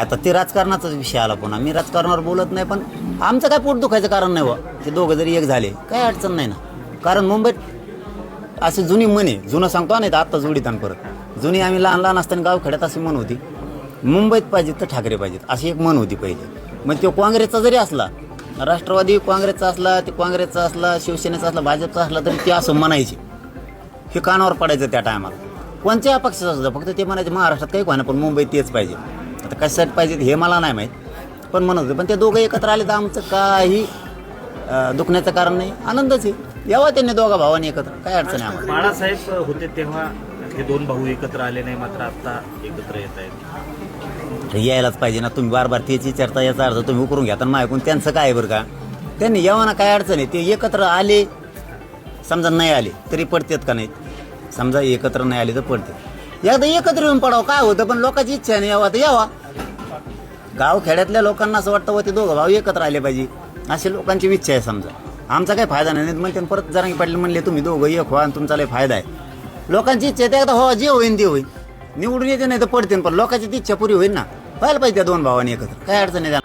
आता ते राजकारणाचाच विषय आला पुन्हा. मी राजकारणावर बोलत नाही, पण आमचं काय पोट दुखायचं कारण नाही बा. ते दोघं जरी एक झाले काही अडचण नाही ना. कारण मुंबईत अशी जुनी म्हण आहे, जुनं सांगतो नाही तर आत्ता जोडीत आणि परत जुनी. आम्ही लहान लहान असताना गावखेड्यात अशी म्हण होती, मुंबईत पाहिजेत तर ठाकरे पाहिजेत, अशी एक म्हण होती पहिले. मग तो काँग्रेसचा जरी असला, राष्ट्रवादी काँग्रेसचा असला, ते काँग्रेसचा असला, शिवसेनेचा असला, भाजपचा असला, तरी ते असं म्हणायचे. हे कानावर पडायचं त्या टायमाला. कोणत्या पक्षाचा सुद्धा, फक्त ते म्हणायचे महाराष्ट्रात काही कोणा पण मुंबईत तेच पाहिजे. आता कशासाठी पाहिजे हे मला नाही माहीत, पण म्हणत होते. पण ते दोघं एकत्र आले तर आमचं काही दुखण्याचं कारण नाही, आनंदच आहे. यावं त्यांनी दोघा भावांनी एकत्र, काय अडचण आहे आम्हाला. बाळासाहेब होते तेव्हा हे दोन भाऊ एकत्र आले नाही, मात्र आता एकत्र येत आहेत. यायलाच पाहिजे ना. तुम्ही बार बार त्याची चर्चा, याचा अर्थ तुम्ही उकरून घ्या आणि ऐकून त्यांचं काय आहे बरं का. त्यांनी यावं ना, काय अडचण आहे. ते एकत्र आले, समजा नाही आले तरी पडतात का नाहीत. समजा एकत्र नाही आले तर पडते. एकदा एकत्र येऊन पडावं काय होतं, पण लोकांची इच्छा नाही यावा तर यावा. गावखेड्यातल्या लोकांना असं वाटतं व ते दोघं भाऊ एकत्र आले पाहिजे, असे लोकांची इच्छा आहे. समजा आमचा काही फायदा नाही म्हणते, परत जरांगी पाटील म्हणले तुम्ही दोघं एक व्हा आणि तुमचा लय फायदा आहे. लोकांची इच्छा आहे एकदा हो, जे होईन ते होईन. निवडून येते नाही तर पडते, पण लोकांची इच्छा पुरी होईल ना. व्हायला पाहिजे त्या दोन भावांनी एकत्र, काय अडचण आहे.